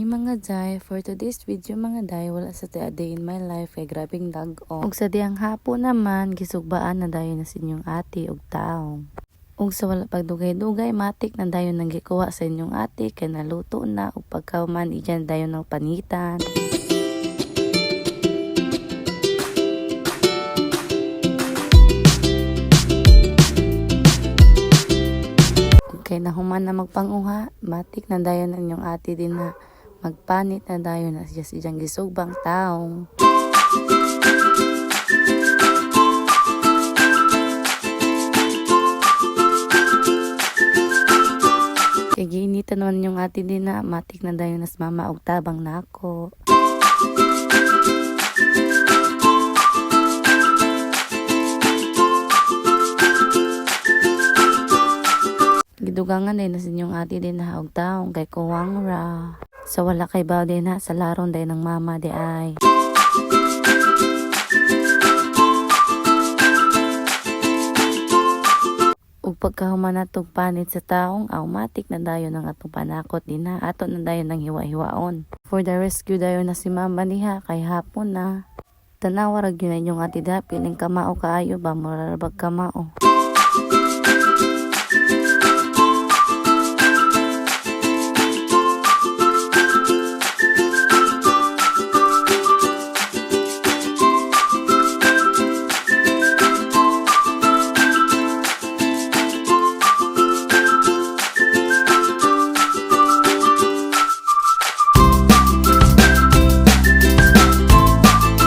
mga day, for today's video mga day, wala sa a day in my life kay grabing dag-o. Ug sa diyang hapon naman, gisugbaan na dayon na sa inyong ate ug taong. Ug sa wala pagdugay-dugay, matik na dayon nang gikuha sa inyong ate kay naluto na ug pagkauman iyan dayon ng panitan. Kay nahuman na magpanguha, matik na dayon ang inyong ate din na magpanit na dayon na siya siyang gisugbang taong. Kay giinitan naman yung ate din na matik na dayon nas mama og tabang na ako. Gidugangan din na sa inyong ate din na og taong kay kuwang ra. Sa wala kay bawde na sa laron day ng mama di ay. Ug pagkahuman natong panit sa taong, automatic na dayon ang atong panakot din na ato na dayon ng hiwa-hiwaon. For the rescue dayon na si mama niha kay hapon na. Tanawa ra gyud na inyong ate da piling kamao kaayo ba murarabag kamao.